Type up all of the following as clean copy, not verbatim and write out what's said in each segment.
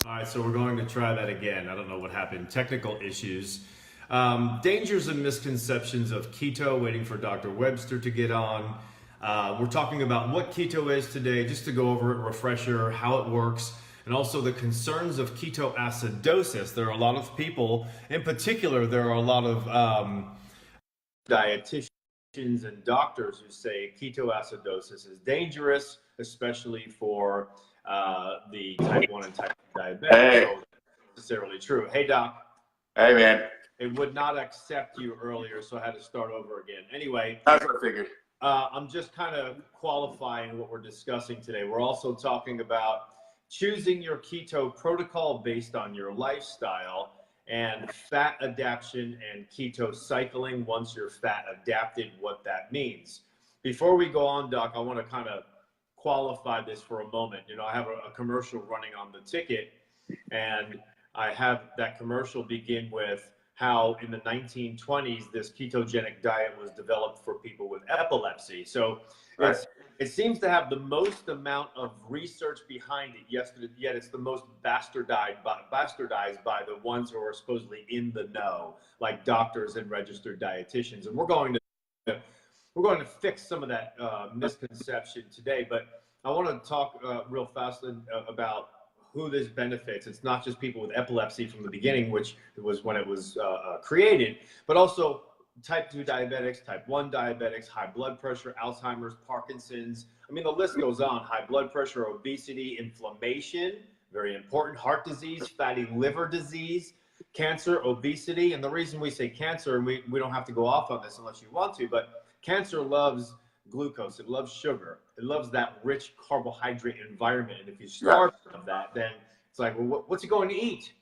All right, so we're going to try that again. I don't know what happened. Technical issues. Dangers and misconceptions of keto, waiting for Dr. Webster to get on. We're talking about what keto is today, just to go over it, refresher, how it works, and also the concerns of ketoacidosis. There are a lot of people, in particular, there are a lot of dietitians and doctors who say ketoacidosis is dangerous, especially for the type 1 and type 2 diabetic. Hey. So necessarily true. Hey, Doc. Hey, man. It would not accept you earlier, so I had to start over again. Anyway, That's what I figured. I'm just kind of qualifying what we're discussing today. We're also talking about choosing your keto protocol based on your lifestyle and fat adaptation and keto cycling once you're fat adapted, what that means. Before we go on, Doc, I want to kind of qualify this for a moment. You know, I have a commercial running on the ticket, and I have that commercial begin with how in the 1920s this ketogenic diet was developed for people with epilepsy. So Right. it seems to have the most amount of research behind it, yet it's the most bastardized by the ones who are supposedly in the know, like doctors and registered dietitians. And we're going to fix some of that misconception today. But I want to talk real fast about who this benefits. It's not just people with epilepsy from the beginning, which was when it was created, but also type 2 diabetics, type 1 diabetics, high blood pressure, Alzheimer's, Parkinson's. I mean, the list goes on. High blood pressure, obesity, inflammation, very important, heart disease, fatty liver disease, cancer, obesity. And the reason we say cancer, and we don't have to go off on this unless you want to, but cancer loves glucose, it loves sugar, it loves that rich carbohydrate environment. And if you starve of that, then it's like, well, what's it going to eat?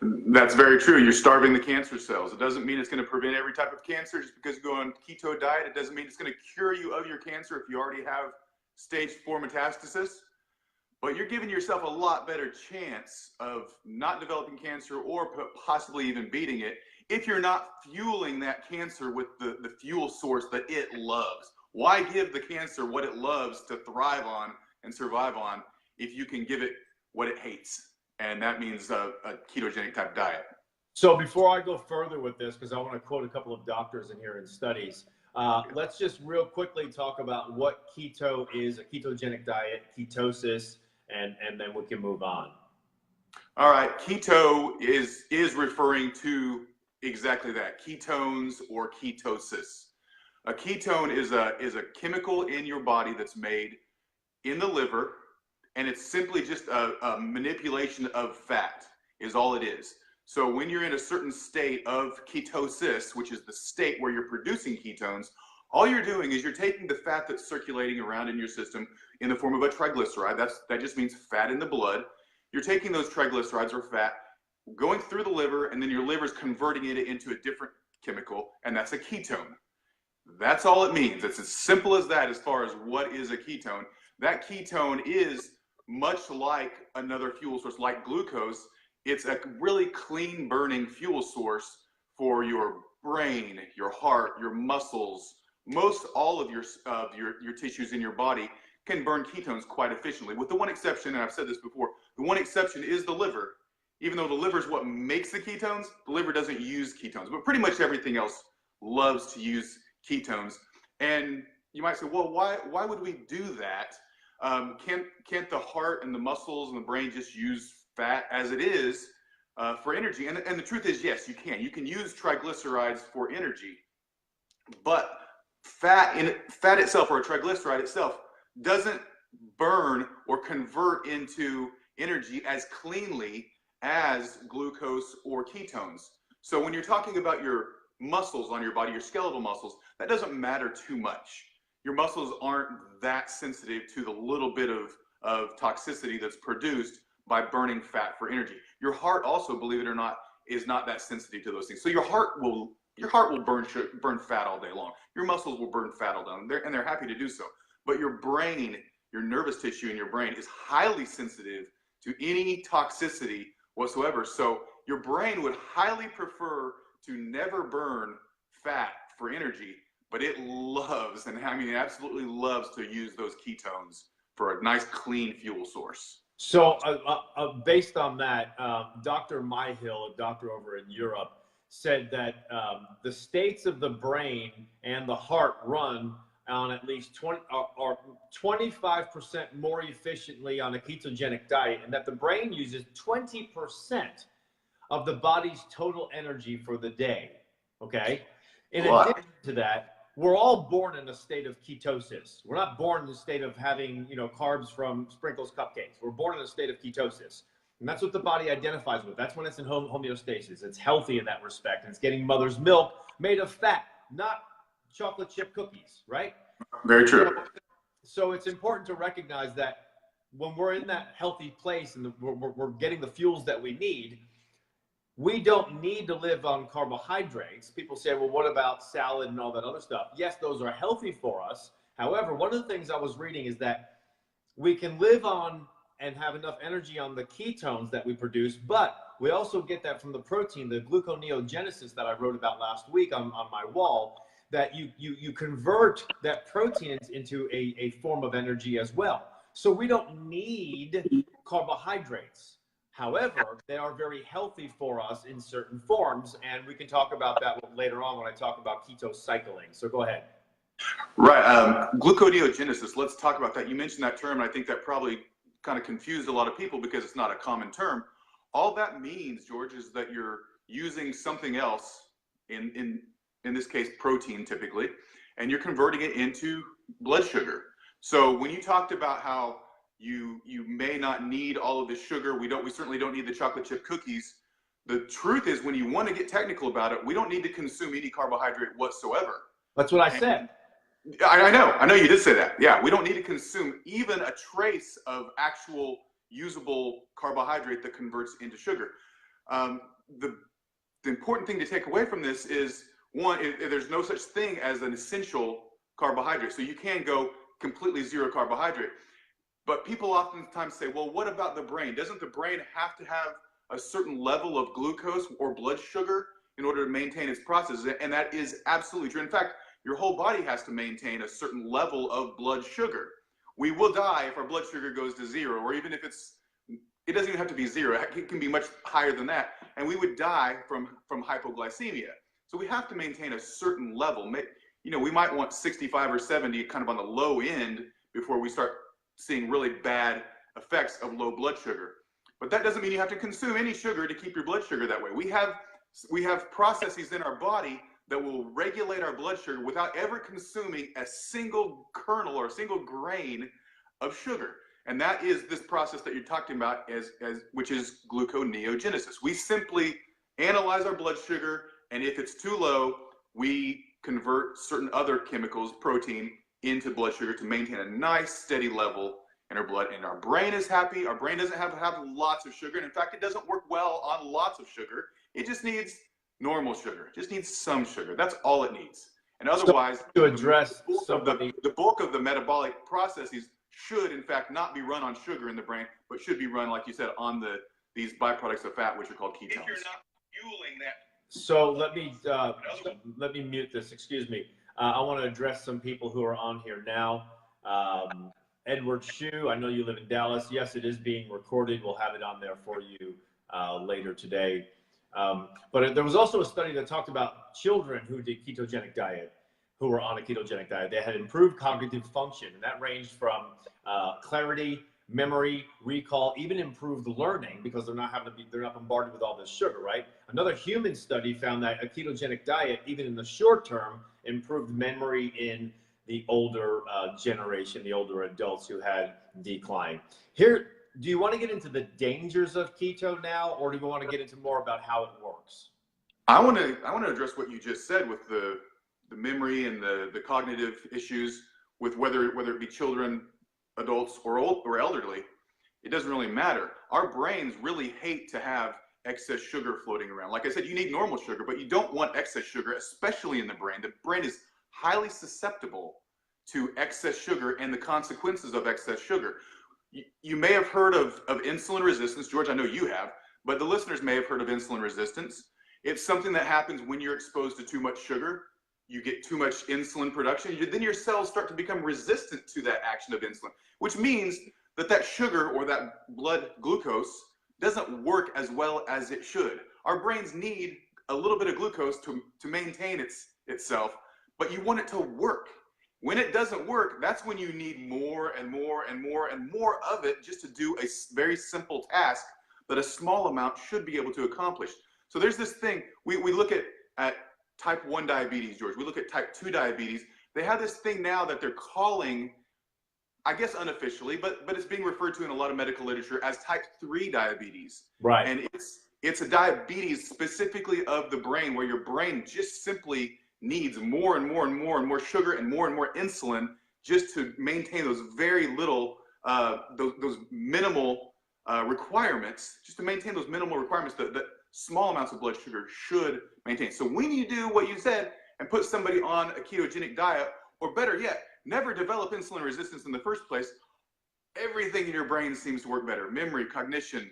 That's very true. You're starving the cancer cells. It doesn't mean it's going to prevent every type of cancer. Just because you go on keto diet, it doesn't mean it's going to cure you of your cancer if you already have stage 4 metastasis. But you're giving yourself a lot better chance of not developing cancer or possibly even beating it if you're not fueling that cancer with the fuel source that it loves. Why give the cancer what it loves to thrive on and survive on if you can give it what it hates? And that means a ketogenic type diet. So before I go further with this, because I want to quote a couple of doctors in here and studies, let's just real quickly talk about what keto is, a ketogenic diet, ketosis, and then we can move on. All right, keto is referring to exactly that, ketones or ketosis. A ketone is a chemical in your body that's made in the liver, and it's simply just a manipulation of fat is all it is. So when you're in a certain state of ketosis, which is the state where you're producing ketones, all you're doing is you're taking the fat that's circulating around in your system in the form of a triglyceride. That just means fat in the blood. You're taking those triglycerides or fat, going through the liver, and then your liver's converting it into a different chemical, and that's a ketone. That's all it means. It's as simple as that as far as what is a ketone. That ketone is much like another fuel source, like glucose. It's a really clean burning fuel source for your brain, your heart, your muscles. Most all of your tissues in your body can burn ketones quite efficiently, with the one exception, and I've said this before, the one exception is the liver. Even though the liver is what makes the ketones, the liver doesn't use ketones, but pretty much everything else loves to use ketones. And you might say, well, why would we do that? Can't the heart and the muscles and the brain just use fat as it is for energy? And the truth is, yes, you can. You can use triglycerides for energy, but fat itself, or a triglyceride itself, doesn't burn or convert into energy as cleanly as glucose or ketones. So when you're talking about your muscles on your body, your skeletal muscles, that doesn't matter too much. Your muscles aren't that sensitive to the little bit of toxicity that's produced by burning fat for energy. Your heart also, believe it or not, is not that sensitive to those things. So your heart will burn fat all day long. Your muscles will burn fat all day, and they're happy to do so. But your brain, your nervous tissue in your brain is highly sensitive to any toxicity whatsoever. So your brain would highly prefer to never burn fat for energy, but it loves, and I mean absolutely loves, to use those ketones for a nice clean fuel source. So based on that, Dr. Myhill, a doctor over in Europe, said that the states of the brain and the heart run on at least 25% more efficiently on a ketogenic diet, and that the brain uses 20% of the body's total energy for the day. Okay. In addition to that, we're all born in a state of ketosis. We're not born in a state of having, carbs from sprinkles, cupcakes. We're born in a state of ketosis. And that's what the body identifies with. That's when it's in homeostasis. It's healthy in that respect. And it's getting mother's milk made of fat, not chocolate chip cookies, right? Very true. So it's important to recognize that when we're in that healthy place and we're getting the fuels that we need, we don't need to live on carbohydrates. People say, well, what about salad and all that other stuff? Yes, those are healthy for us. However, one of the things I was reading is that we can live on and have enough energy on the ketones that we produce, but we also get that from the protein, the gluconeogenesis that I wrote about last week on my wall, that you convert that protein into a form of energy as well. So we don't need carbohydrates. However, they are very healthy for us in certain forms, and we can talk about that later on when I talk about keto cycling. So go ahead. Right. Gluconeogenesis, let's talk about that. You mentioned that term, and I think that probably kind of confused a lot of people because it's not a common term. All that means, George, is that you're using something else, in this case, protein typically, and you're converting it into blood sugar. So when you talked about how you may not need all of the sugar, we certainly don't need the chocolate chip cookies. The truth is, when you want to get technical about it, we don't need to consume any carbohydrate whatsoever. That's what I said. I know you did say that. Yeah, we don't need to consume even a trace of actual usable carbohydrate that converts into sugar. The important thing to take away from this is, one, there's no such thing as an essential carbohydrate. So you can go completely zero carbohydrate. But people oftentimes say, well, what about the brain? Doesn't the brain have to have a certain level of glucose or blood sugar in order to maintain its processes? And that is absolutely true. In fact, your whole body has to maintain a certain level of blood sugar. We will die if our blood sugar goes to zero, or even if it doesn't even have to be zero. It can be much higher than that. And we would die from hypoglycemia. So we have to maintain a certain level. We might want 65 or 70 kind of on the low end before we start seeing really bad effects of low blood sugar. But that doesn't mean you have to consume any sugar to keep your blood sugar that way. We have processes in our body that will regulate our blood sugar without ever consuming a single kernel or a single grain of sugar. And that is this process that you're talking about, which is gluconeogenesis. We simply analyze our blood sugar, and if it's too low, we convert certain other chemicals, protein, into blood sugar to maintain a nice steady level in our blood. And our brain is happy. Our brain doesn't have to have lots of sugar. And in fact, it doesn't work well on lots of sugar. It just needs normal sugar. It just needs some sugar. That's all it needs. And otherwise, so to address the bulk of the metabolic processes should in fact not be run on sugar in the brain, but should be run, like you said, on these byproducts of fat, which are called ketones. If you're not fueling that. So let me mute this. Excuse me. I want to address some people who are on here now. Edward Shue, I know you live in Dallas. Yes, it is being recorded. We'll have it on there for you later today. But there was also a study that talked about children who did ketogenic diet, who were on a ketogenic diet. They had improved cognitive function, and that ranged from clarity, memory, recall, even improved learning, because they're not bombarded with all this sugar, right? Another human study found that a ketogenic diet, even in the short term, improved memory in the older generation, the older adults who had decline. Here, do you want to get into the dangers of keto now, or do you want to get into more about how it works? I want to address what you just said with the memory and the cognitive issues with whether it be children, adults, or elderly. It doesn't really matter. Our brains really hate to have excess sugar floating around. Like I said, you need normal sugar, but you don't want excess sugar, especially in the brain. The brain is highly susceptible to excess sugar and the consequences of excess sugar. You may have heard of insulin resistance. George, I know you have, but the listeners may have heard of insulin resistance. It's something that happens when you're exposed to too much sugar. You get too much insulin production. Then your cells start to become resistant to that action of insulin, which means that sugar or that blood glucose doesn't work as well as it should. Our brains need a little bit of glucose to maintain itself, but you want it to work. When it doesn't work, that's when you need more and more and more and more of it just to do a very simple task that a small amount should be able to accomplish. So there's this thing, we look at type 1 diabetes, George. We look at type 2 diabetes. They have this thing now that they're calling, I guess unofficially, but it's being referred to in a lot of medical literature as type 3 diabetes. Right. And it's a diabetes specifically of the brain, where your brain just simply needs more and more and more and more sugar and more insulin just to maintain those very little, those minimal requirements, just to maintain those minimal requirements that small amounts of blood sugar should maintain. So when you do what you said and put somebody on a ketogenic diet, or better yet, never develop insulin resistance in the first place, everything in your brain seems to work better. Memory, cognition,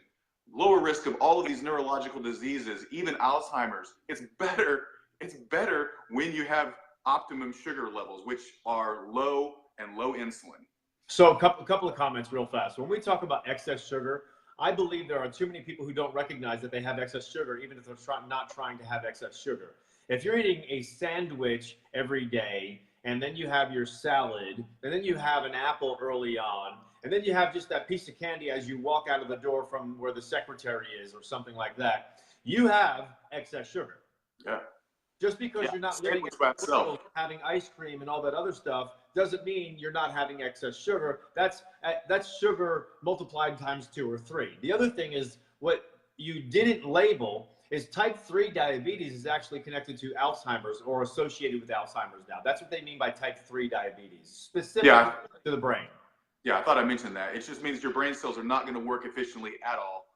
lower risk of all of these neurological diseases, even Alzheimer's. It's better when you have optimum sugar levels, which are low and low insulin. So a couple of comments real fast. When we talk about excess sugar, I believe there are too many people who don't recognize that they have excess sugar, even if they're not trying to have excess sugar. If you're eating a sandwich every day, and then you have your salad, and then you have an apple early on, and then you have just that piece of candy as you walk out of the door from where the secretary is or something like that, you have excess sugar. Yeah. Just because you're not living in having ice cream and all that other stuff doesn't mean you're not having excess sugar. That's sugar multiplied times 2 or 3. The other thing is, what you didn't label is type 3 diabetes is actually connected to Alzheimer's or associated with Alzheimer's now. That's what they mean by type 3 diabetes, specific to the brain. Yeah, I thought I mentioned that. It just means your brain cells are not going to work efficiently at all.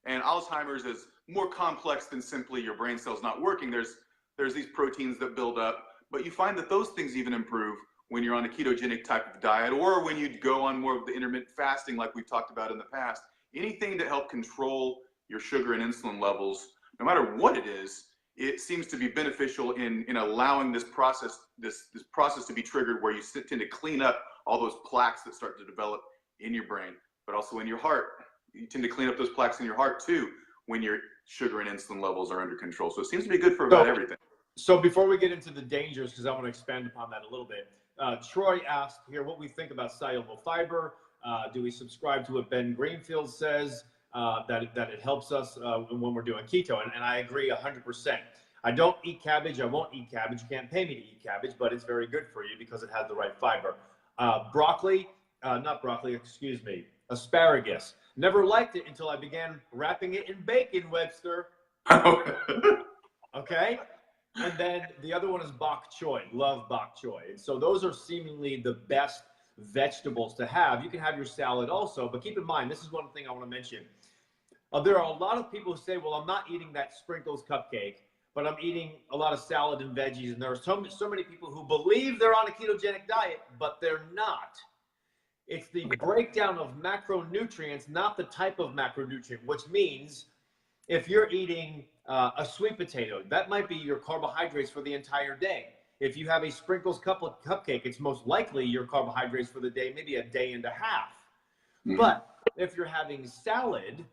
And Alzheimer's is more complex than simply your brain cells not working. There's these proteins that build up, but you find that those things even improve when you're on a ketogenic type of diet, or when you go on more of the intermittent fasting like we've talked about in the past. Anything to help control your sugar and insulin levels, no matter what it is, it seems to be beneficial in allowing this process to be triggered, where you tend to clean up all those plaques that start to develop in your brain, but also in your heart. You tend to clean up those plaques in your heart too when your sugar and insulin levels are under control. So it seems to be good for about everything. So before we get into the dangers, because I want to expand upon that a little bit, Troy asked here what we think about soluble fiber. Do we subscribe to what Ben Greenfield says, that it helps us when we're doing keto? And I agree 100%. I don't eat cabbage. I won't eat cabbage. You can't pay me to eat cabbage, but it's very good for you because it has the right fiber. Asparagus. Never liked it until I began wrapping it in bacon, Webster. Okay? And then the other one is bok choy. Love bok choy. And so those are seemingly the best vegetables to have. You can have your salad also, but keep in mind, this is one thing I want to mention. There are a lot of people who say, well, I'm not eating that sprinkles cupcake, but I'm eating a lot of salad and veggies. And there are so many people who believe they're on a ketogenic diet, but they're not. It's the breakdown of macronutrients, not the type of macronutrient, which means if you're eating a sweet potato, that might be your carbohydrates for the entire day. If you have a sprinkles cupcake, it's most likely your carbohydrates for the day, maybe a day and a half. But if you're having salad,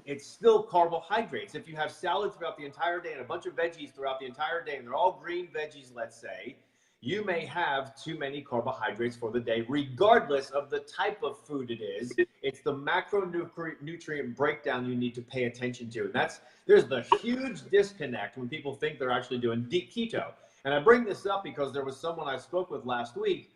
it's still carbohydrates. If you have salad throughout the entire day and a bunch of veggies throughout the entire day, and they're all green veggies, let's say, you may have too many carbohydrates for the day, regardless of the type of food it is. It's the macronutrient breakdown you need to pay attention to. And there's the huge disconnect when people think they're actually doing deep keto. And I bring this up because there was someone I spoke with last week,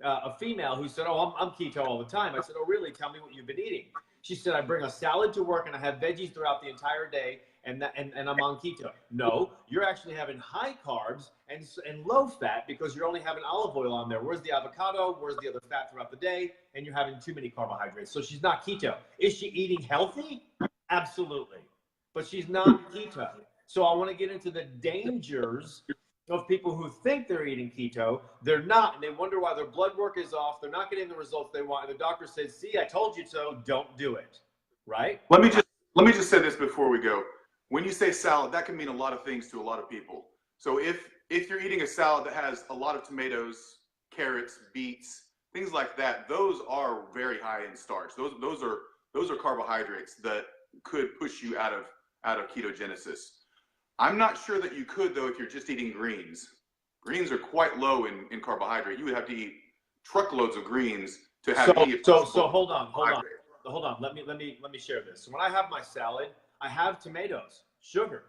a female, who said, oh, I'm keto all the time. I said, oh, really? Tell me what you've been eating. She said, I bring a salad to work and I have veggies throughout the entire day, and I'm on keto. No, you're actually having high carbs and low fat because you're only having olive oil on there. Where's the avocado? Where's the other fat throughout the day? And you're having too many carbohydrates. So she's not keto. Is she eating healthy? Absolutely. But she's not keto. So I want to get into the dangers of people who think they're eating keto. They're not, and they wonder why their blood work is off. They're not getting the results they want. And the doctor says, see, I told you so, don't do it. Right? Let me just say this before we go. When you say salad, that can mean a lot of things to a lot of people. So if you're eating a salad that has a lot of tomatoes, carrots, beets, things like that, those are very high in starch. Those are carbohydrates that could push you out of ketogenesis. I'm not sure that you could, though, if you're just eating greens. Greens are quite low in carbohydrate. You would have to eat truckloads of greens to have any. So hold on. Let me share this. So when I have my salad, I have tomatoes, sugar,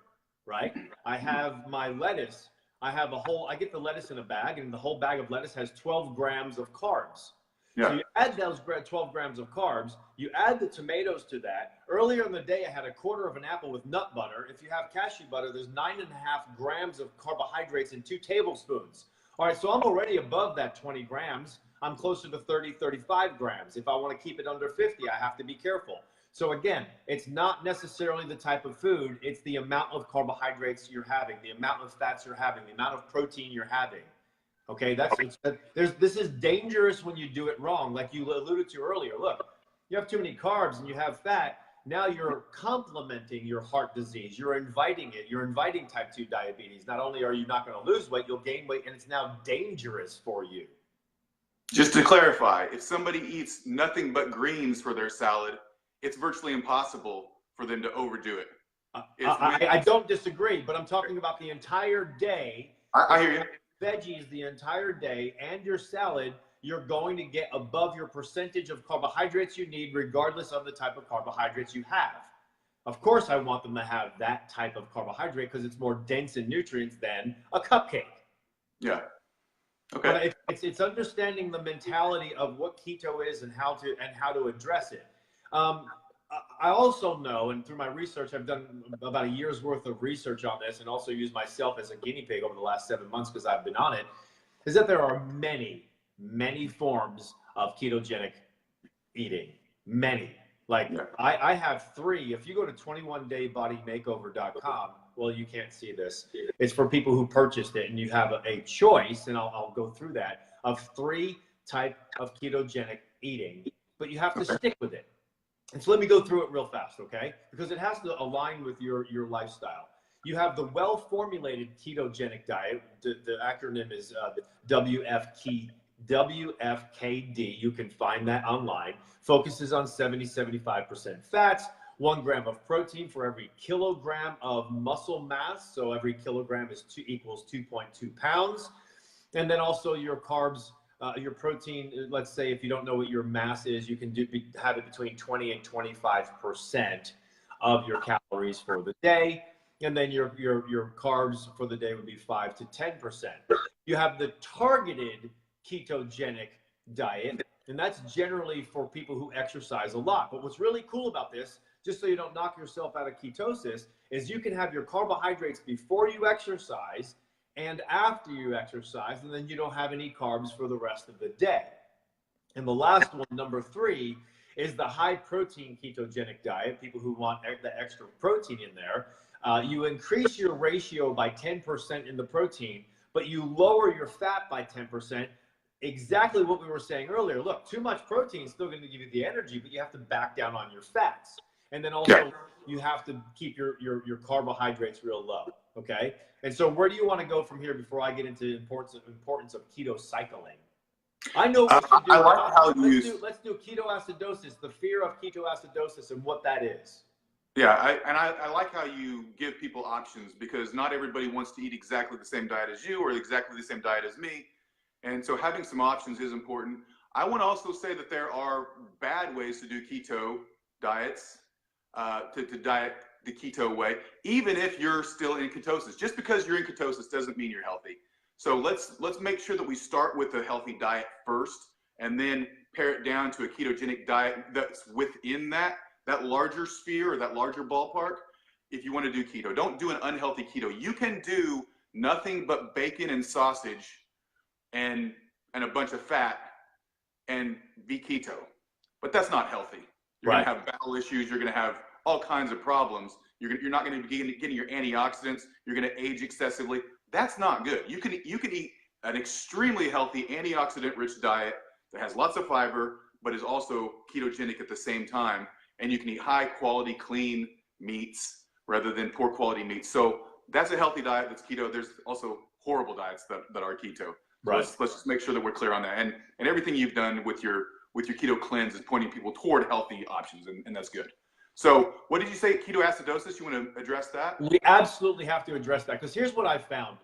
right? I have my lettuce. I get the lettuce in a bag, and the whole bag of lettuce has 12 grams of carbs. Yeah. So you add those 12 grams of carbs, you add the tomatoes to that. Earlier in the day, I had a quarter of an apple with nut butter. If you have cashew butter, there's 9.5 grams of carbohydrates in 2 tablespoons. All right, so I'm already above that 20 grams. I'm closer to 30, 35 grams. If I want to keep it under 50, I have to be careful. So again, it's not necessarily the type of food, it's the amount of carbohydrates you're having, the amount of fats you're having, the amount of protein you're having. Okay, this is dangerous when you do it wrong. Like you alluded to earlier, look, you have too many carbs and you have fat, now you're complementing your heart disease. You're inviting it. You're inviting type 2 diabetes. Not only are you not going to lose weight, you'll gain weight, and it's now dangerous for you. Just to clarify, if somebody eats nothing but greens for their salad, it's virtually impossible for them to overdo it. I don't disagree, but I'm talking about the entire day. I hear you. Veggies the entire day and your salad, you're going to get above your percentage of carbohydrates you need, regardless of the type of carbohydrates you have. Of course, I want them to have that type of carbohydrate because it's more dense in nutrients than a cupcake. Yeah. Okay. But it's understanding the mentality of what keto is and how to address it. I also know, and through my research, I've done about a year's worth of research on this and also used myself as a guinea pig over the last 7 months because I've been on it, is that there are many, many forms of ketogenic eating. Many. Like I have 3. If you go to 21daybodymakeover.com, well, you can't see this. It's for people who purchased it, and you have a choice, and I'll go through that, of 3 types of ketogenic eating, but you have to stick with it. And so let me go through it real fast, okay? Because it has to align with your lifestyle. You have the Well-Formulated Ketogenic Diet. The acronym is WFKD. You can find that online. Focuses on 70-75% fats, 1 gram of protein for every kilogram of muscle mass. So every kilogram equals 2.2 pounds. And then also your carbs, your protein, let's say if you don't know what your mass is, you can have it between 20 and 25% of your calories for the day. And then your carbs for the day would be 5 to 10%. You have the targeted ketogenic diet, and that's generally for people who exercise a lot. But what's really cool about this, just so you don't knock yourself out of ketosis, is you can have your carbohydrates before you exercise and after you exercise, and then you don't have any carbs for the rest of the day. And the last one, number 3, is the high protein ketogenic diet, people who want the extra protein in there. You increase your ratio by 10% in the protein, but you lower your fat by 10%. Exactly what we were saying earlier. Look, too much protein is still going to give you the energy, but you have to back down on your fats. And then also you have to keep your carbohydrates real low, okay? And so where do you want to go from here before I get into the importance of keto cycling? I know what we should do. I like how let's do ketoacidosis, the fear of ketoacidosis and what that is. Yeah, I like how you give people options, because not everybody wants to eat exactly the same diet as you or exactly the same diet as me. And so having some options is important. I want to also say that there are bad ways to do keto diets, to diet the keto way, even if you're still in ketosis. Just because you're in ketosis doesn't mean you're healthy. So let's make sure that we start with a healthy diet first, and then pare it down to a ketogenic diet that's within that larger sphere or that larger ballpark. If you want to do keto, don't do an unhealthy keto. You can do nothing but bacon and sausage and a bunch of fat and be keto, but that's not healthy. You're going to have bowel issues. You're going to have all kinds of problems. You're not going to be getting your antioxidants. You're going to age excessively. That's not good. You can eat an extremely healthy antioxidant-rich diet that has lots of fiber, but is also ketogenic at the same time. And you can eat high-quality, clean meats rather than poor-quality meats. So that's a healthy diet that's keto. There's also horrible diets that are keto. So Right. let's just make sure that we're clear on that. And everything you've done with your keto cleanse is pointing people toward healthy options, and that's good. So what did you say? Ketoacidosis? You want to address that? We absolutely have to address that, because here's what I found.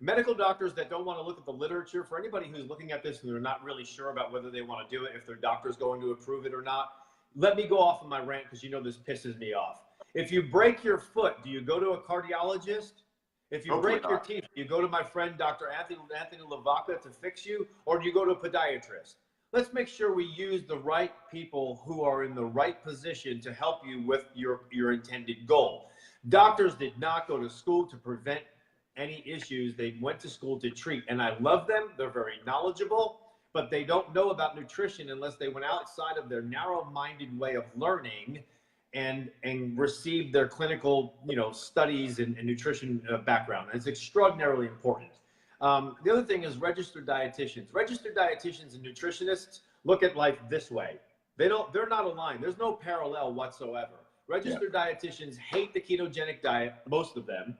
Medical doctors that don't want to look at the literature, for anybody who's looking at this and they're not really sure about whether they want to do it, if their doctor's going to approve it or not, let me go off on my rant, because you know this pisses me off. If you break your foot, do you go to a cardiologist? If you break your teeth, do you go to my friend Dr. Anthony Lavaca to fix you, or do you go to a podiatrist? Let's make sure we use the right people who are in the right position to help you with your intended goal. Doctors did not go to school to prevent any issues. They went to school to treat, and I love them. They're very knowledgeable, but they don't know about nutrition unless they went outside of their narrow-minded way of learning and received their clinical, studies and nutrition background. And it's extraordinarily important. The other thing is registered dietitians. Registered dietitians and nutritionists look at life this way. They're not aligned. There's no parallel whatsoever. Registered dietitians hate the ketogenic diet, most of them,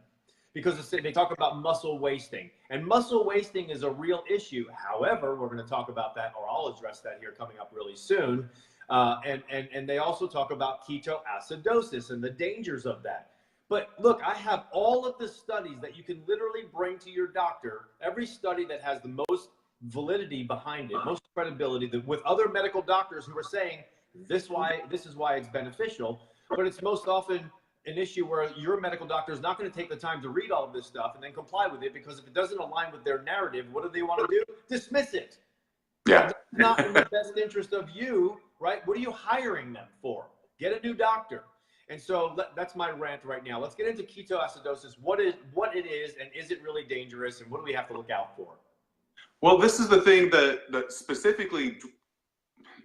because they talk about muscle wasting. And muscle wasting is a real issue. However, we're going to talk about that, or I'll address that here coming up really soon. And they also talk about ketoacidosis and the dangers of that. But look, I have all of the studies that you can literally bring to your doctor, every study that has the most validity behind it, most credibility, with other medical doctors who are saying this is why it's beneficial. But it's most often an issue where your medical doctor is not going to take the time to read all of this stuff and then comply with it, because if it doesn't align with their narrative, what do they want to do? Dismiss it. Yeah. It's not in the best interest of you, right? What are you hiring them for? Get a new doctor. And so that's my rant right now. Let's get into ketoacidosis. What it is, and is it really dangerous, and what do we have to look out for? Well, this is the thing that specifically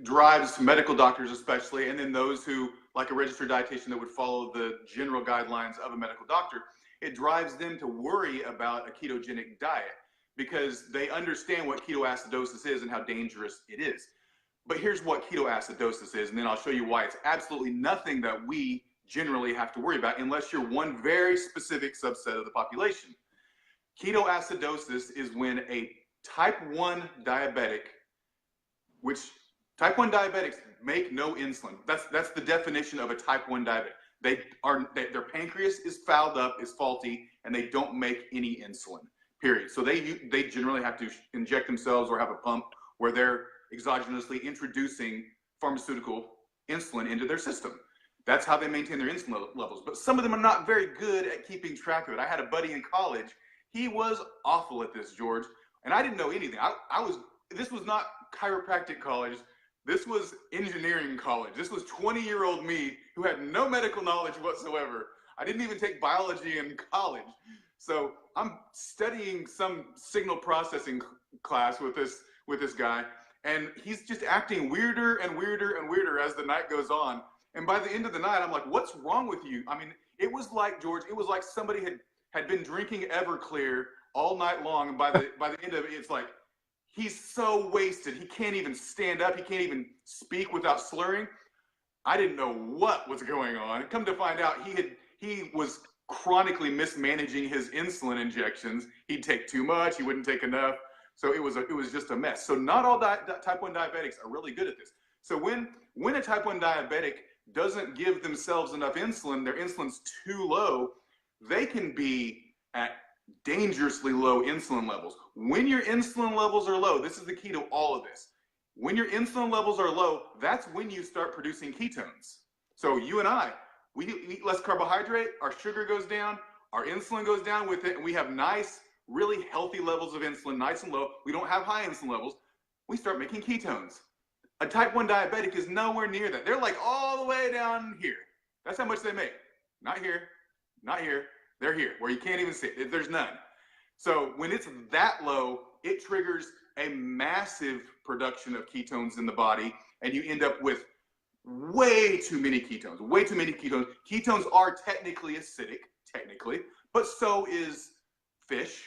drives medical doctors especially, and then those who, like a registered dietitian that would follow the general guidelines of a medical doctor, it drives them to worry about a ketogenic diet because they understand what ketoacidosis is and how dangerous it is. But here's what ketoacidosis is, and then I'll show you why it's absolutely nothing that we generally have to worry about unless you're one very specific subset of the population. Ketoacidosis is when a type 1 diabetic, which type 1 diabetics make no insulin. That's the definition of a type 1 diabetic. Their pancreas is fouled up, is faulty, and they don't make any insulin, period. So they generally have to inject themselves or have a pump where they're exogenously introducing pharmaceutical insulin into their system. That's how they maintain their insulin levels. But some of them are not very good at keeping track of it. I had a buddy in college. He was awful at this, George, and I didn't know anything. This was not chiropractic college. This was engineering college. This was 20-year-old me who had no medical knowledge whatsoever. I didn't even take biology in college. So I'm studying some signal processing class with this guy, and he's just acting weirder and weirder and weirder as the night goes on. And by the end of the night, I'm like, what's wrong with you? I mean, it was like, George, it was like somebody had been drinking Everclear all night long. And by the end of it, it's like, he's so wasted. He can't even stand up. He can't even speak without slurring. I didn't know what was going on. Come to find out, he was chronically mismanaging his insulin injections. He'd take too much. He wouldn't take enough. So it was just a mess. So not all type 1 diabetics are really good at this. So when a type 1 diabetic doesn't give themselves enough insulin, their insulin's too low, they can be at dangerously low insulin levels. When your insulin levels are low, this is the key to all of this. When your insulin levels are low, that's when you start producing ketones. So you and I, we eat less carbohydrate, our sugar goes down, our insulin goes down with it, and we have nice, really healthy levels of insulin, nice and low. We don't have high insulin levels. We start making ketones. A type 1 diabetic is nowhere near that. They're like all the way down here. That's how much they make. Not here, not here. They're here, where you can't even see it. There's none. So when it's that low, it triggers a massive production of ketones in the body, and you end up with way too many ketones, way too many ketones. Ketones are technically acidic, but so is fish,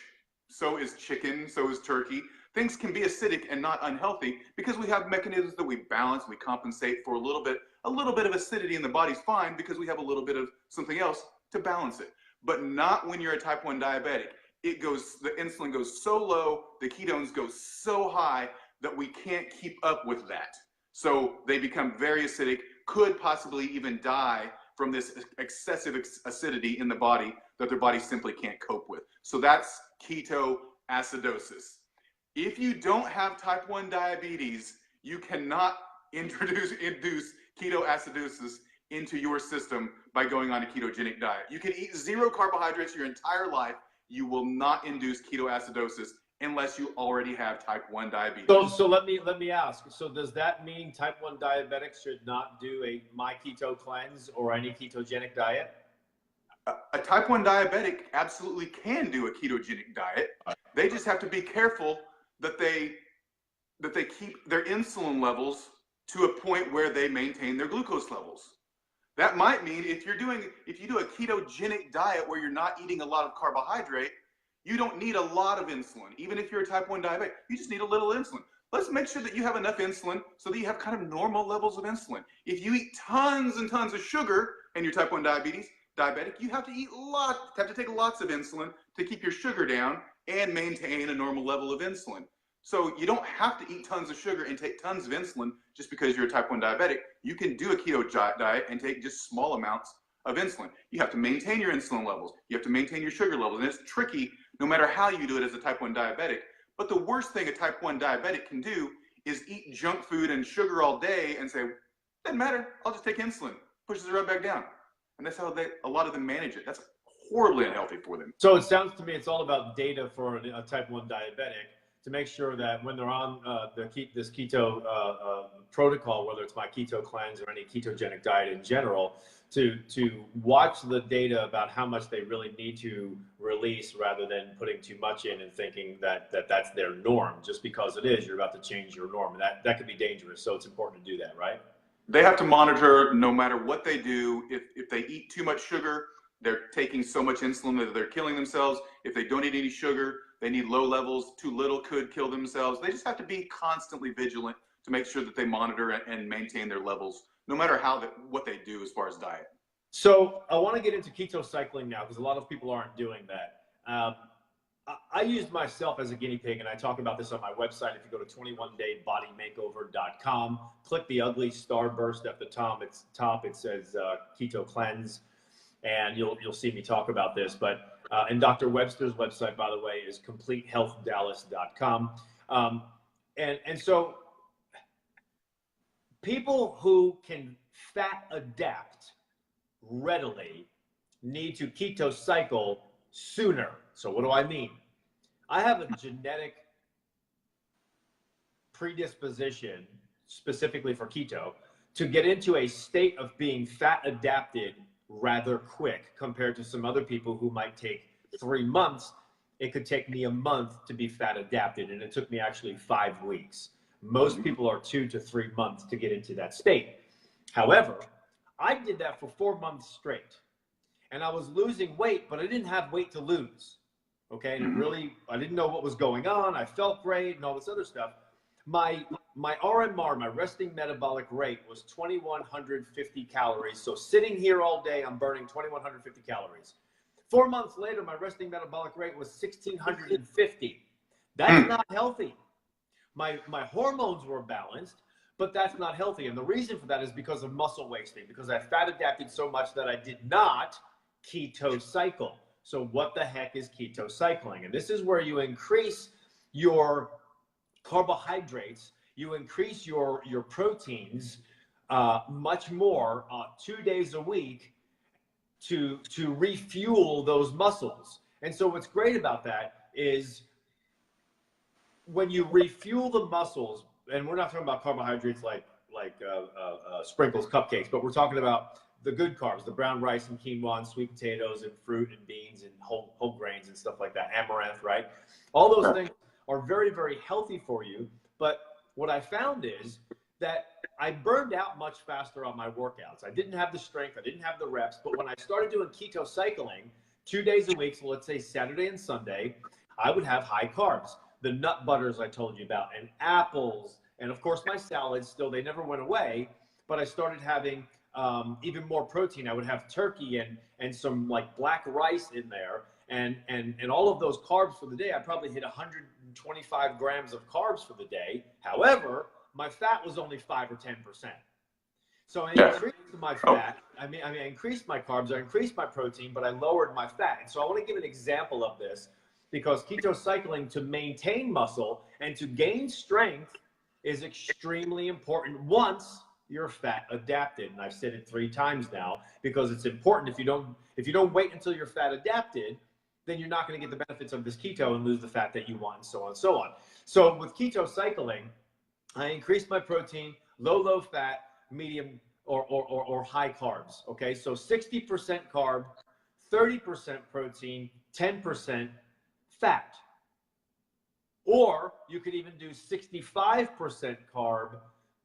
so is chicken, so is turkey. Things can be acidic and not unhealthy because we have mechanisms that we balance, we compensate for a little bit of acidity in the body's fine because we have a little bit of something else to balance it. But not when you're a type 1 diabetic. the insulin goes so low, the ketones go so high that we can't keep up with that. So they become very acidic, could possibly even die from this excessive acidity in the body that their body simply can't cope with. So that's ketoacidosis. If you don't have type 1 diabetes, you cannot induce ketoacidosis into your system by going on a ketogenic diet. You can eat 0 carbohydrates your entire life. You will not induce ketoacidosis unless you already have type 1 diabetes. So let me ask. So does that mean type 1 diabetics should not do a My Keto Cleanse or any ketogenic diet? A type 1 diabetic absolutely can do a ketogenic diet. They just have to be careful that they keep their insulin levels to a point where they maintain their glucose levels. That might mean if you do a ketogenic diet where you're not eating a lot of carbohydrate, you don't need a lot of insulin. Even if you're a type 1 diabetic, you just need a little insulin. Let's make sure that you have enough insulin so that you have kind of normal levels of insulin. If you eat tons and tons of sugar and you're type 1 diabetic, you have to take lots of insulin to keep your sugar down and maintain a normal level of insulin. So you don't have to eat tons of sugar and take tons of insulin just because you're a type 1 diabetic. You can do a keto diet and take just small amounts of insulin. You have to maintain your insulin levels. You have to maintain your sugar levels. And it's tricky no matter how you do it as a type 1 diabetic. But the worst thing a type 1 diabetic can do is eat junk food and sugar all day and say, doesn't matter, I'll just take insulin. Pushes it right back down. And that's how a lot of them manage it. That's horribly unhealthy for them. So it sounds to me it's all about data for a type 1 diabetic to make sure that when they're on this keto protocol, whether it's My Keto Cleanse or any ketogenic diet in general, to watch the data about how much they really need to release rather than putting too much in and thinking that that's their norm. Just because it is, you're about to change your norm. And that could be dangerous. So it's important to do that, right? They have to monitor no matter what they do. If they eat too much sugar, they're taking so much insulin that they're killing themselves. If they don't eat any sugar, they need low levels. Too little could kill themselves. They just have to be constantly vigilant to make sure that they monitor and maintain their levels, no matter what they do as far as diet. So I want to get into keto cycling now because a lot of people aren't doing that. I used myself as a guinea pig, and I talk about this on my website. If you go to 21daybodymakeover.com, click the ugly starburst at the top. It says Keto Cleanse, and you'll see me talk about this. But and Dr. Webster's website, by the way, is CompleteHealthDallas.com. And so people who can fat adapt readily need to keto cycle sooner. So what do I mean? I have a genetic predisposition specifically for keto to get into a state of being fat adapted rather quick compared to some other people who might take 3 months. It could take me a month to be fat adapted, and it took me actually 5 weeks. Most people are 2 to 3 months to get into that state. However, I did that for 4 months straight, and I was losing weight, but I didn't have weight to lose. Okay, and I didn't know what was going on. I felt great and all this other stuff. My RMR, my resting metabolic rate, was 2,150 calories. So sitting here all day, I'm burning 2,150 calories. 4 months later, my resting metabolic rate was 1,650. That's not healthy. My hormones were balanced, but that's not healthy. And the reason for that is because of muscle wasting, because I fat adapted so much that I did not keto cycle. So what the heck is keto cycling? And this is where you increase your carbohydrates, you increase your proteins much more 2 days a week to refuel those muscles. And so what's great about that is when you refuel the muscles, and we're not talking about carbohydrates like sprinkles, cupcakes, but we're talking about the good carbs, the brown rice and quinoa and sweet potatoes and fruit and beans and whole grains and stuff like that, amaranth, right? All those things are very, very healthy for you. But what I found is that I burned out much faster on my workouts. I didn't have the strength, I didn't have the reps, but when I started doing keto cycling 2 days a week, so let's say Saturday and Sunday, I would have high carbs. The nut butters I told you about, and apples, and of course my salads still, they never went away, but I started having even more protein. I would have turkey and some like black rice in there. and all of those carbs for the day, I probably hit 125 grams of carbs for the day. However, my fat was only 5 or 10%. So I increased my fat. I increased my carbs, I increased my protein, but I lowered my fat. And so I want to give an example of this, because keto cycling, to maintain muscle and to gain strength, is extremely important once you're fat adapted. And I've said it 3 times now, because it's important. If you don't wait until you're fat adapted, then you're not going to get the benefits of this keto and lose the fat that you want, and so on and so on. So with keto cycling, I increased my protein, low fat, medium or high carbs. Okay, so 60% carb, 30% protein, 10% fat. Or you could even do 65% carb,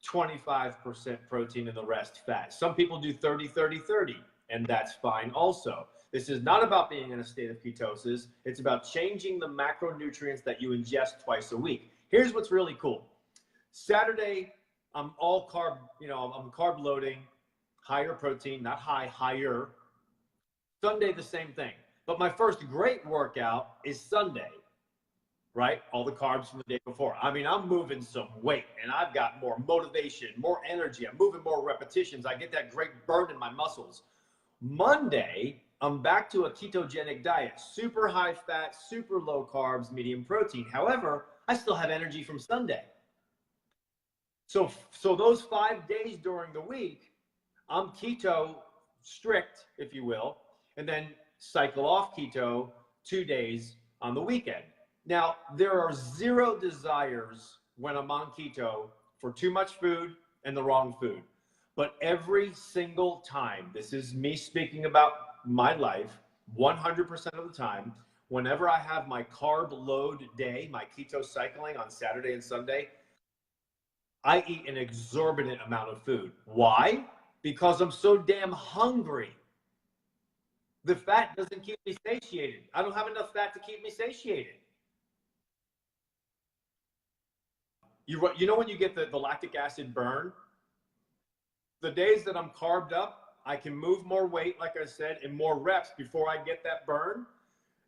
25% protein, and the rest fat. Some people do 30-30-30, and that's fine also. This is not about being in a state of ketosis. It's about changing the macronutrients that you ingest twice a week. Here's what's really cool. Saturday, I'm all carb, I'm carb loading, higher protein, not high, higher. Sunday, the same thing. But my first great workout is Sunday, right? All the carbs from the day before. I mean, I'm moving some weight, and I've got more motivation, more energy. I'm moving more repetitions. I get that great burn in my muscles. Monday, I'm back to a ketogenic diet, super high fat, super low carbs, medium protein. However, I still have energy from Sunday. So those 5 days during the week, I'm keto strict, if you will, and then cycle off keto 2 days on the weekend. Now, there are 0 desires when I'm on keto for too much food and the wrong food. But every single time, this is me speaking about my life, 100% of the time, whenever I have my carb load day, my keto cycling on Saturday and Sunday, I eat an exorbitant amount of food. Why? Because I'm so damn hungry. The fat doesn't keep me satiated. I don't have enough fat to keep me satiated. You know when you get the lactic acid burn? The days that I'm carved up, I can move more weight, like I said, and more reps before I get that burn.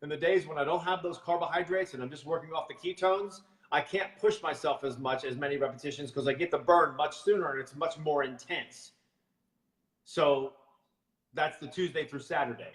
And the days when I don't have those carbohydrates and I'm just working off the ketones, I can't push myself as many repetitions, because I get the burn much sooner and it's much more intense. So that's the Tuesday through Saturday.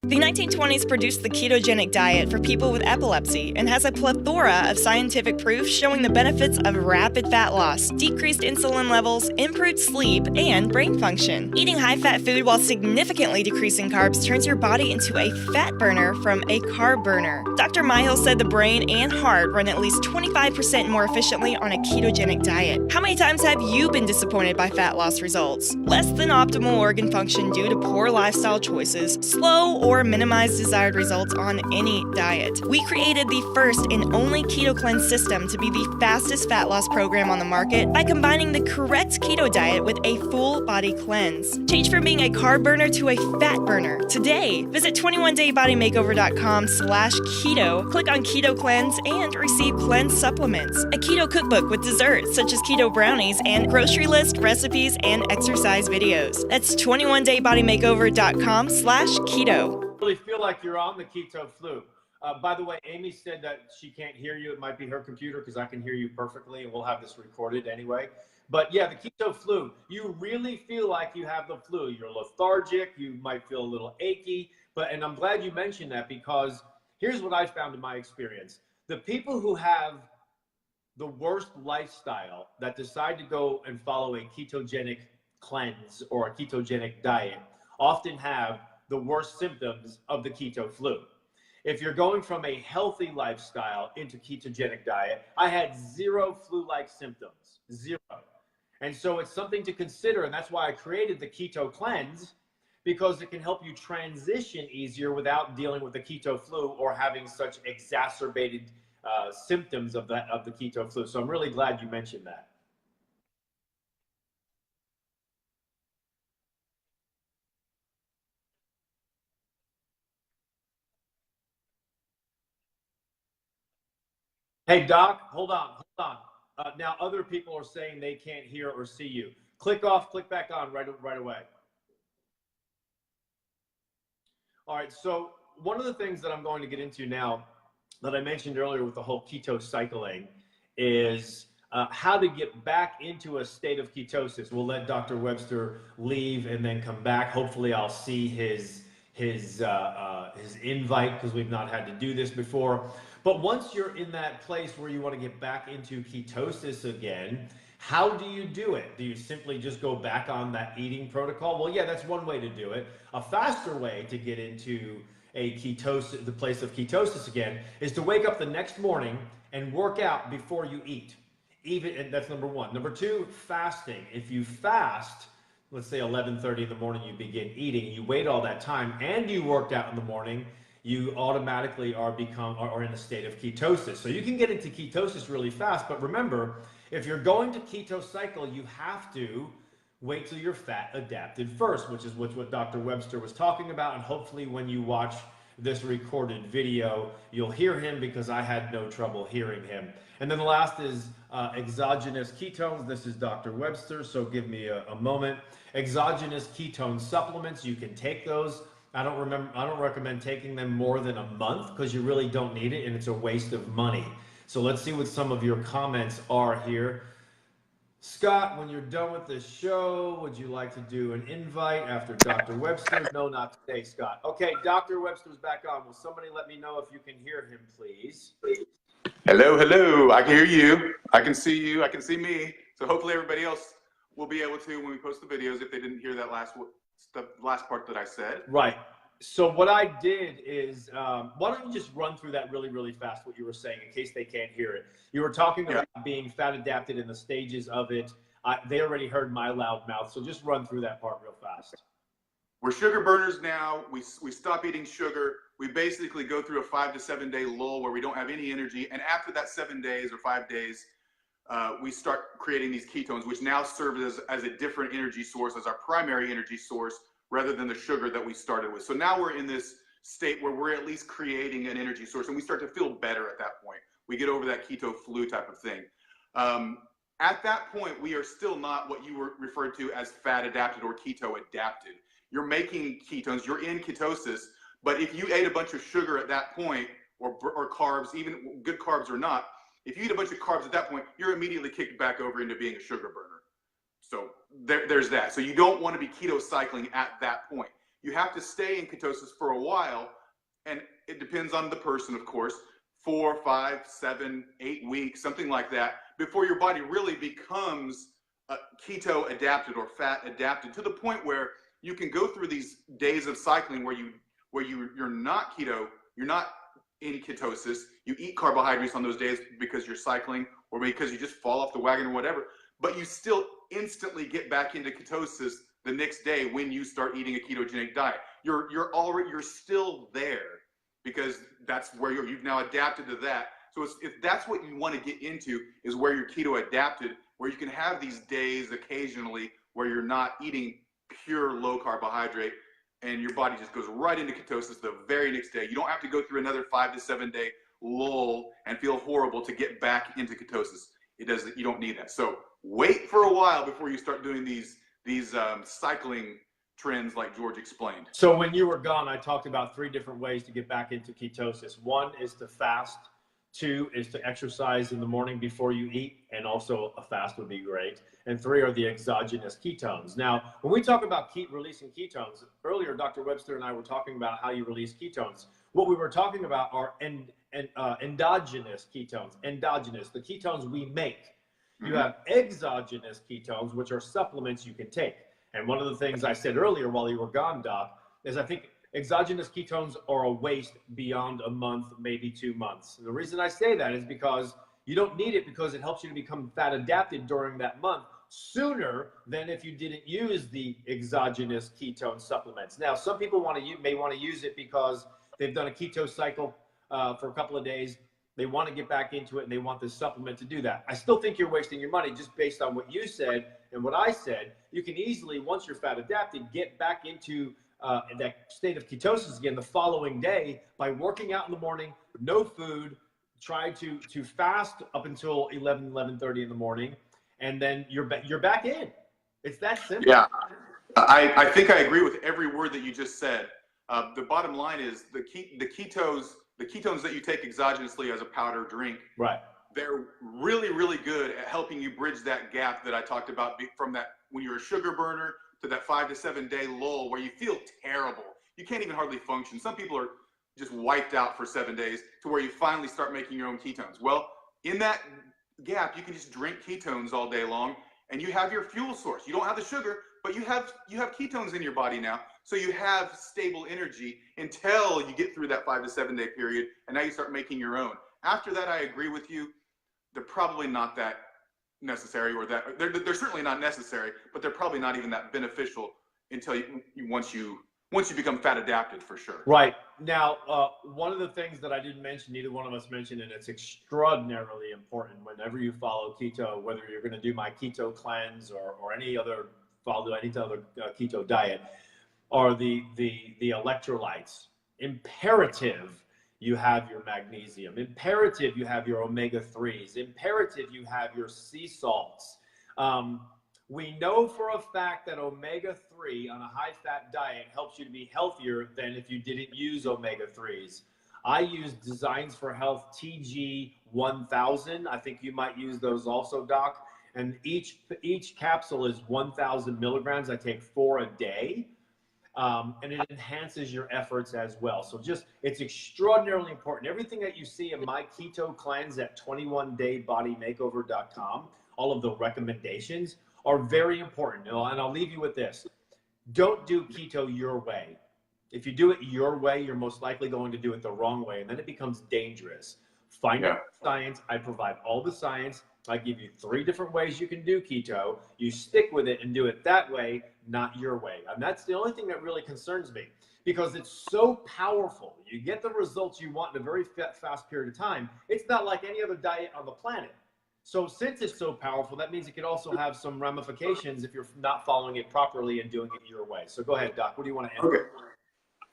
The 1920s produced the ketogenic diet for people with epilepsy and has a plethora of scientific proof showing the benefits of rapid fat loss, decreased insulin levels, improved sleep, and brain function. Eating high-fat food while significantly decreasing carbs turns your body into a fat burner from a carb burner. Dr. Myhill said the brain and heart run at least 25% more efficiently on a ketogenic diet. How many times have you been disappointed by fat loss results? Less than optimal organ function due to poor lifestyle choices, slow or minimize desired results on any diet. We created the first and only keto cleanse system to be the fastest fat loss program on the market by combining the correct keto diet with a full body cleanse. Change from being a carb burner to a fat burner today. Visit 21daybodymakeover.com/keto, click on keto cleanse, and receive cleanse supplements, a keto cookbook with desserts such as keto brownies, and grocery list, recipes, and exercise videos. That's 21daybodymakeover.com/keto. Really feel like you're on the keto flu. By the way, Amy said that she can't hear you. It might be her computer, because I can hear you perfectly, and we'll have this recorded anyway. But yeah, the keto flu, you really feel like you have the flu. You're lethargic, you might feel a little achy, and I'm glad you mentioned that, because here's what I found in my experience. The people who have the worst lifestyle, that decide to go and follow a ketogenic cleanse or a ketogenic diet, often have the worst symptoms of the keto flu. If you're going from a healthy lifestyle into ketogenic diet, I had 0 flu-like symptoms, 0. And so it's something to consider, and that's why I created the keto cleanse, because it can help you transition easier without dealing with the keto flu or having such exacerbated symptoms of the keto flu. So I'm really glad you mentioned that. Hey, Doc, hold on. Now, other people are saying they can't hear or see you. Click off, click back on right away. All right. So one of the things that I'm going to get into now that I mentioned earlier with the whole keto cycling is how to get back into a state of ketosis. We'll let Dr. Webster leave and then come back. Hopefully I'll see his invite, because we've not had to do this before. But once you're in that place where you want to get back into ketosis again, how do you do it? Do you simply just go back on that eating protocol? Well, yeah, that's one way to do it. A faster way to get into a ketosis, the place of ketosis again, is to wake up the next morning and work out before you eat. And that's number one. Number two, fasting. If you fast, let's say 11:30 in the morning, you begin eating, you wait all that time, and you worked out in the morning, you automatically are in a state of ketosis. So you can get into ketosis really fast, but remember, if you're going to keto cycle, you have to wait till you're fat adapted first, which is what Dr. Webster was talking about. And hopefully when you watch this recorded video, you'll hear him, because I had no trouble hearing him. And then the last is exogenous ketones. This is Dr. Webster, so give me a moment. Exogenous ketone supplements, you can take those. I don't recommend taking them more than a month, because you really don't need it and it's a waste of money. So let's see what some of your comments are here. Scott, when you're done with the show, would you like to do an invite after Dr. Webster? No, not today, Scott. Okay, Dr. Webster's back on. Will somebody let me know if you can hear him, please? Hello, hello. I can hear you. I can see you. I can see me. So hopefully everybody else will be able to when we post the videos, if they didn't hear that last part that I said. Right. So what I did is, why don't you just run through that really, really fast, what you were saying, in case they can't hear it. You were talking about being fat adapted and the stages of it. They already heard my loud mouth, so just run through that part real fast. We're sugar burners now. We stop eating sugar. We basically go through a 5 to 7 day lull where we don't have any energy. And after that 7 days or 5 days, we start creating these ketones, which now serve as a different energy source, as our primary energy source, rather than the sugar that we started with. So now we're in this state where we're at least creating an energy source, and we start to feel better at that point. We get over that keto flu type of thing. At that point, we are still not what you were referred to as fat adapted or keto adapted. You're making ketones, you're in ketosis, but if you ate a bunch of sugar at that point, or carbs, even good carbs or not, if you eat a bunch of carbs at that point, you're immediately kicked back over into being a sugar burner. So there's that. So you don't want to be keto cycling at that point. You have to stay in ketosis for a while, and it depends on the person, of course, 4, 5, 7, 8 weeks, something like that, before your body really becomes keto adapted or fat adapted, to the point where you can go through these days of cycling where you're not keto, you're not in ketosis, you eat carbohydrates on those days because you're cycling or because you just fall off the wagon or whatever, but you still instantly get back into ketosis the next day when you start eating a ketogenic diet. You're still there, because that's where you've now adapted to that. So if that's what you want to get into, is where you're keto adapted, where you can have these days occasionally where you're not eating pure low carbohydrate, and your body just goes right into ketosis the very next day. You don't have to go through another 5 to 7 day lull and feel horrible to get back into ketosis. You don't need that. So wait for a while before you start doing these cycling trends like George explained. So when you were gone, I talked about 3 different ways to get back into ketosis. 1 is to fast. 2 is to exercise in the morning before you eat, and also a fast would be great. And 3 are the exogenous ketones. Now, when we talk about releasing ketones, earlier Dr. Webster and I were talking about how you release ketones. What we were talking about are endogenous ketones. Endogenous, the ketones we make. You have exogenous ketones, which are supplements you can take. And one of the things I said earlier while you were gone, Doc, is I think exogenous ketones are a waste beyond a month, maybe 2 months. And the reason I say that is because you don't need it, because it helps you to become fat adapted during that month sooner than if you didn't use the exogenous ketone supplements. Now, some people may want to use it because they've done a keto cycle for a couple of days. They want to get back into it and they want this supplement to do that. I still think you're wasting your money just based on what you said and what I said. You can easily, once you're fat adapted, get back into that state of ketosis again the following day by working out in the morning, no food, try to fast up until 11:30 in the morning, and then you're back in. It's that simple. Yeah, I think I agree with every word that you just said. The bottom line is the ketones that you take exogenously as a powder drink, right, they're really, really good at helping you bridge that gap that I talked about from that when you're a sugar burner to that 5 to 7 day lull where you feel terrible. You can't even hardly function. Some people are just wiped out for 7 days to where you finally start making your own ketones. Well, in that gap, you can just drink ketones all day long and you have your fuel source. You don't have the sugar, but you have ketones in your body now. So you have stable energy until you get through that 5 to 7 day period, and now you start making your own. After that, I agree with you. They're probably not that necessary, or that they're certainly not necessary, but they're probably not even that beneficial until once you become fat adapted, for sure. Right. Now, one of the things that I didn't mention, neither one of us mentioned, and it's extraordinarily important whenever you follow keto, whether you're going to do my keto cleanse or follow any other keto diet, are the electrolytes. Imperative you have your magnesium. Imperative you have your omega-3s. Imperative you have your sea salts. We know for a fact that omega-3 on a high-fat diet helps you to be healthier than if you didn't use omega-3s. I use Designs for Health TG 1000. I think you might use those also, Doc. And each capsule is 1,000 milligrams. I take 4 a day. And it enhances your efforts as well. So it's extraordinarily important. Everything that you see in my keto cleanse at 21daybodymakeover.com, all of the recommendations are very important. And I'll leave you with this. Don't do keto your way. If you do it your way, you're most likely going to do it the wrong way, and then it becomes dangerous. Find out the science. I provide all the science. I give you 3 different ways you can do keto. You stick with it and do it that way, not your way. And that's the only thing that really concerns me, because it's so powerful. You get the results you want in a very fast period of time. It's not like any other diet on the planet. So since it's so powerful, that means it could also have some ramifications if you're not following it properly and doing it your way. So go ahead, Doc. What do you want to add? Okay.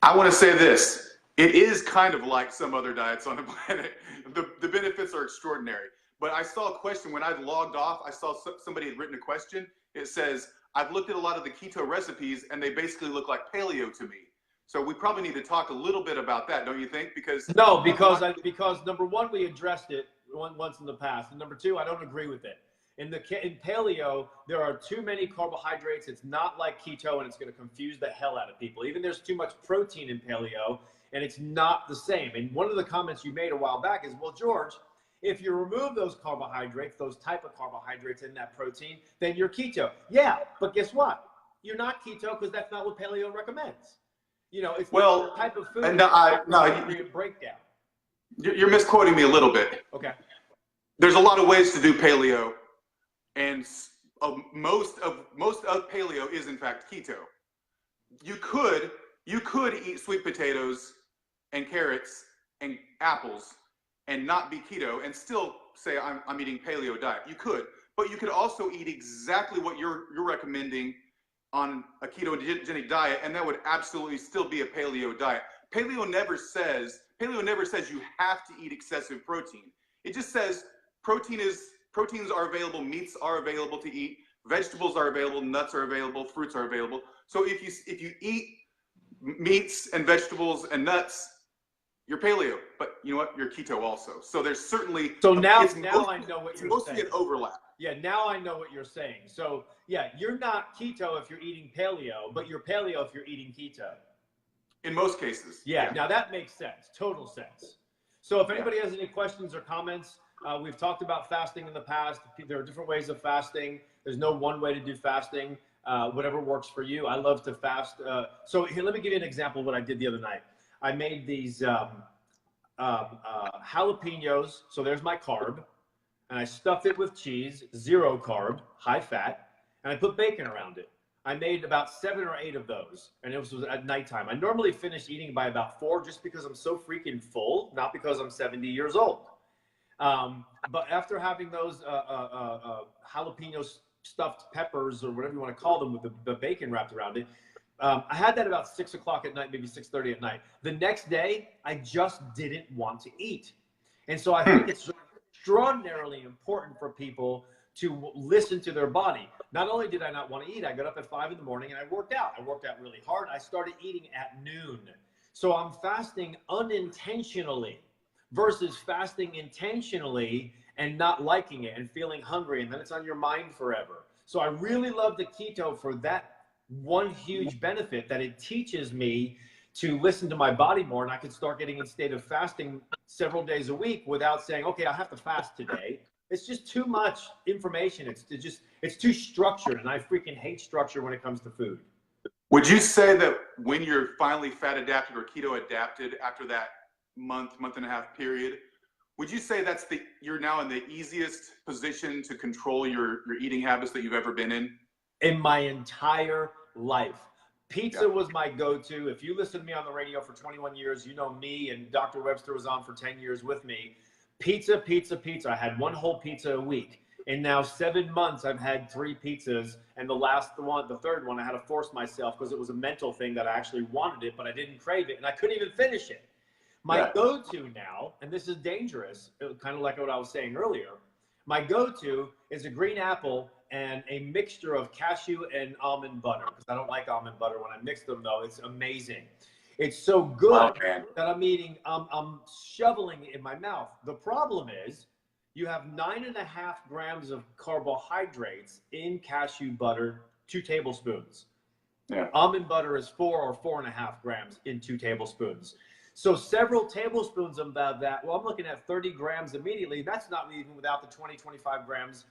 I want to say this. It is kind of like some other diets on the planet. The benefits are extraordinary. But I saw a question when I logged off. I saw somebody had written a question. It says, I've looked at a lot of the keto recipes and they basically look like paleo to me. So we probably need to talk a little bit about that, don't you think? Because number one, we addressed it once in the past. And number two, I don't agree with it. In paleo, there are too many carbohydrates. It's not like keto, and it's going to confuse the hell out of people. Even there's too much protein in paleo, and it's not the same. And one of the comments you made a while back is, well, George, if you remove those carbohydrates, those type of carbohydrates in that protein, then you're keto. Yeah, but guess what? You're not keto because that's not what paleo recommends. You know, it's not the type of food breakdown. You're misquoting me a little bit. Okay. There's a lot of ways to do paleo, and most of paleo is in fact keto. You could eat sweet potatoes and carrots and apples and not be keto and still say I'm eating paleo diet. You could, but you could also eat exactly what you're recommending on a ketogenic diet, and that would absolutely still be a paleo diet. Paleo never says you have to eat excessive protein. It just says proteins are available, meats are available to eat, vegetables are available, nuts are available, fruits are available. So if you eat meats and vegetables and nuts, you're paleo, but you know what? You're keto also. So there's certainly I know what you're saying. Mostly an overlap. Yeah, now I know what you're saying. So yeah, you're not keto if you're eating paleo, but you're paleo if you're eating keto. In most cases. Yeah. Now that makes sense. Total sense. So if anybody has any questions or comments, we've talked about fasting in the past. There are different ways of fasting. There's no one way to do fasting. Whatever works for you. I love to fast. So here, let me give you an example of what I did the other night. I made these jalapenos. So there's my carb. And I stuffed it with cheese, 0 carb, high fat. And I put bacon around it. I made about 7 or 8 of those. And it was at nighttime. I normally finish eating by about 4 just because I'm so freaking full, not because I'm 70 years old. But after having those jalapeno stuffed peppers, or whatever you want to call them, with the bacon wrapped around it, I had that about 6 o'clock at night, maybe 6:30 at night. The next day, I just didn't want to eat. And so I think it's extraordinarily important for people to listen to their body. Not only did I not want to eat, I got up at 5 in the morning and I worked out. I worked out really hard. I started eating at noon. So I'm fasting unintentionally versus fasting intentionally and not liking it and feeling hungry, and then it's on your mind forever. So I really love the keto for that one huge benefit, that it teaches me to listen to my body more, and I can start getting in state of fasting several days a week without saying, okay, I have to fast today. It's just too much information. It's too structured, and I freaking hate structure when it comes to food. Would you say that when you're finally fat adapted or keto adapted after that month and a half period, would you say you're now in the easiest position to control your eating habits that you've ever been in? In my entire life. Pizza was my go-to. If you listen to me on the radio for 21 years, you know me, and Dr. Webster was on for 10 years with me. Pizza, pizza, pizza. I had one whole pizza a week. And now 7 months, I've had 3 pizzas. And the third one, I had to force myself because it was a mental thing that I actually wanted it, but I didn't crave it, and I couldn't even finish it. My go-to now, and this is dangerous, kind of like what I was saying earlier, my go-to is a green apple and a mixture of cashew and almond butter, because I don't like almond butter. When I mix them, though, it's amazing. It's so good that I'm shoveling it in my mouth. The problem is you have 9.5 grams of carbohydrates in cashew butter, 2 tablespoons. Almond butter is 4 or 4.5 grams in 2 tablespoons. So several tablespoons of that, well, I'm looking at 30 grams immediately. That's not even without the 25 grams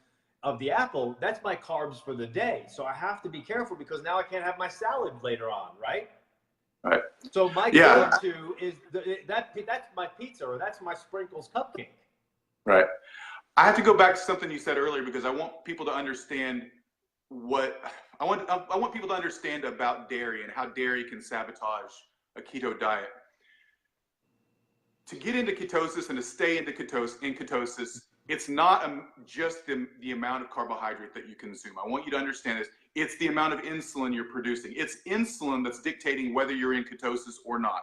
of the apple. That's my carbs for the day. So I have to be careful because now I can't have my salad later on, right? Right. So my go-to is that's my pizza, or that's my sprinkles cupcake. Right. I have to go back to something you said earlier because I want people to understand I want people to understand about dairy and how dairy can sabotage a keto diet. To get into ketosis and to stay into ketosis, it's not just the amount of carbohydrate that you consume. I want you to understand this. It's the amount of insulin you're producing. It's insulin that's dictating whether you're in ketosis or not.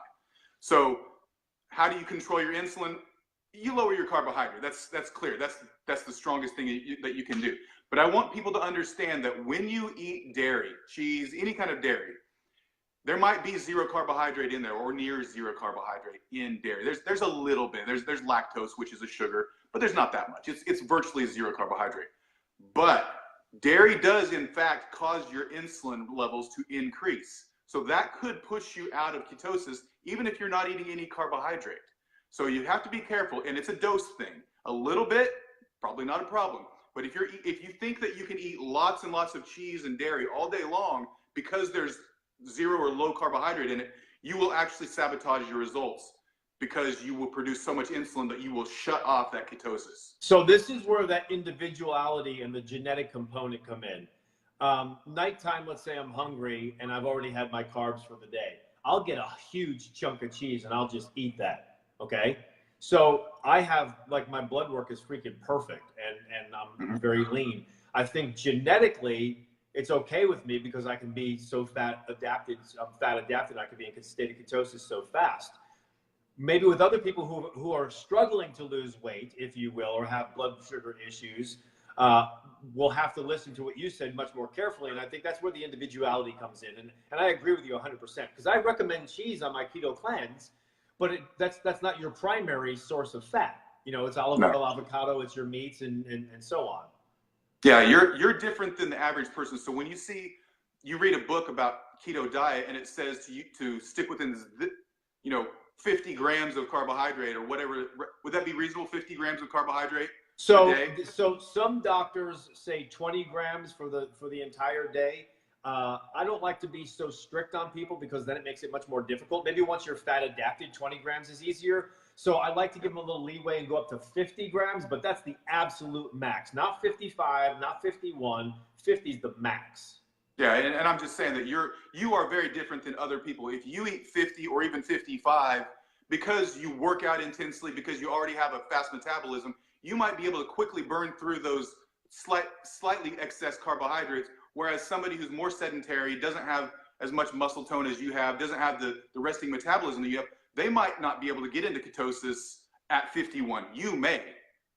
So how do you control your insulin? You lower your carbohydrate. That's clear. That's the strongest thing that you can do. But I want people to understand that when you eat dairy, cheese, any kind of dairy, there might be 0 carbohydrate in there or near 0 carbohydrate in dairy. There's a little bit. There's lactose, which is a sugar, but there's not that much. It's virtually 0 carbohydrate. But dairy does, in fact, cause your insulin levels to increase. So that could push you out of ketosis, even if you're not eating any carbohydrate. So you have to be careful, and it's a dose thing. A little bit, probably not a problem. But if you think that you can eat lots and lots of cheese and dairy all day long because there's 0 or low carbohydrate in it, you will actually sabotage your results because you will produce so much insulin that you will shut off that ketosis. So this is where that individuality and the genetic component come in. Nighttime, let's say I'm hungry and I've already had my carbs for the day. I'll get a huge chunk of cheese and I'll just eat that, okay? So I have, like, my blood work is freaking perfect and I'm very lean. I think genetically it's okay with me because I can be so fat adapted. I'm fat adapted. I can be in a state of ketosis so fast. Maybe with other people who are struggling to lose weight, if you will, or have blood sugar issues, we'll have to listen to what you said much more carefully. And I think that's where the individuality comes in. And I agree with you 100% because I recommend cheese on my keto cleanse, but that's not your primary source of fat. You know, it's olive oil, avocado, it's your meats and so on. Yeah, you're different than the average person. So when you read a book about keto diet and it says to you to stick within, 50 grams of carbohydrate or whatever, would that be reasonable? 50 grams of carbohydrate a day? So some doctors say 20 grams for the entire day. I don't like to be so strict on people because then it makes it much more difficult. Maybe once you're fat adapted, 20 grams is easier. So I like to give them a little leeway and go up to 50 grams, but that's the absolute max. Not 55, not 51, 50 is the max. Yeah, and I'm just saying that you are very different than other people. If you eat 50 or even 55, because you work out intensely, because you already have a fast metabolism, you might be able to quickly burn through those slightly excess carbohydrates, whereas somebody who's more sedentary, doesn't have as much muscle tone as you have, doesn't have the resting metabolism that you have, they might not be able to get into ketosis at 51. You may.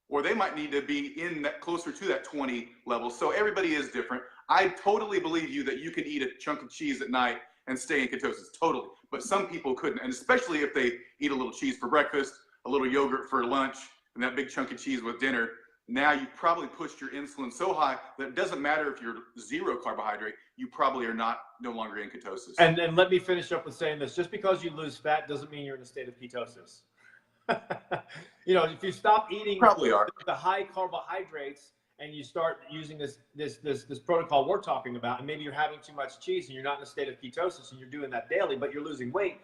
or they might need to be in that closer to that 20 level. So everybody is different. I totally believe you that you can eat a chunk of cheese at night and stay in ketosis, totally. But some people couldn't, and especially if they eat a little cheese for breakfast, a little yogurt for lunch, and that big chunk of cheese with dinner. Now you've probably pushed your insulin so high that it doesn't matter if you're 0 carbohydrate, you probably are no longer in ketosis. And let me finish up with saying this: just because you lose fat doesn't mean you're in a state of ketosis. You know, if you stop eating Probably are. the high carbohydrates and you start using this protocol we're talking about, and maybe you're having too much cheese and you're not in a state of ketosis and you're doing that daily, but you're losing weight.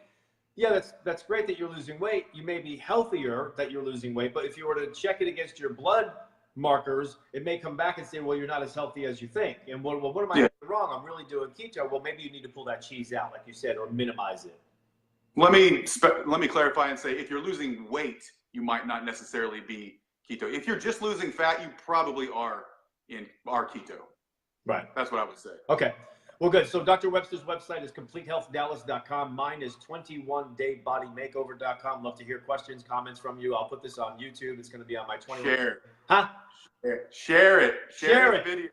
Yeah, that's great that you're losing weight. You may be healthier that you're losing weight, but if you were to check it against your blood markers, it may come back and say, well, you're not as healthy as you think. And what am I doing wrong? I'm really doing keto. Well, maybe you need to pull that cheese out, like you said, or minimize it. Let me clarify and say, if you're losing weight, you might not necessarily be keto. If you're just losing fat, you probably are keto. Right. That's what I would say. Okay. Well, good. So Dr. Webster's website is CompleteHealthDallas.com. Mine is 21daybodymakeover.com. Love to hear questions, comments from you. I'll put this on YouTube. It's going to be on my 21. Share. Huh? Share it. Share it. Videos.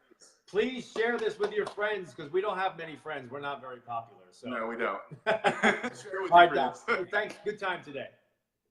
Please share this with your friends, because we don't have many friends. We're not very popular. So. No, we don't. Share it with All your right, friends. Doc. Thanks. Good time today.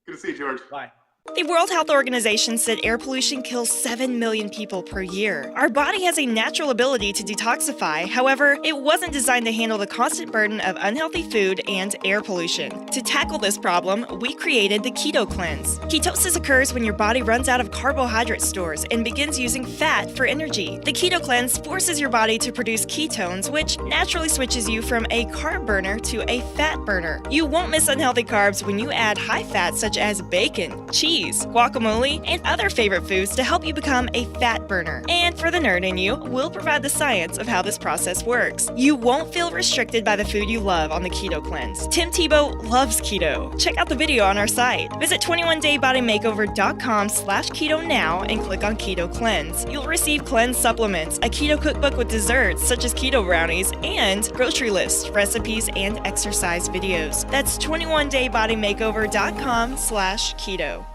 Good to see you, George. Bye. The World Health Organization said air pollution kills 7 million people per year. Our body has a natural ability to detoxify, however, it wasn't designed to handle the constant burden of unhealthy food and air pollution. To tackle this problem, we created the Keto Cleanse. Ketosis occurs when your body runs out of carbohydrate stores and begins using fat for energy. The Keto Cleanse forces your body to produce ketones, which naturally switches you from a carb burner to a fat burner. You won't miss unhealthy carbs when you add high fat such as bacon, cheese, guacamole, and other favorite foods to help you become a fat burner. And for the nerd in you, we'll provide the science of how this process works. You won't feel restricted by the food you love on the Keto Cleanse. Tim Tebow loves keto. Check out the video on our site. Visit 21daybodymakeover.com/keto now and click on Keto Cleanse. You'll receive cleanse supplements, a keto cookbook with desserts such as keto brownies, and grocery lists, recipes, and exercise videos. That's 21daybodymakeover.com/keto.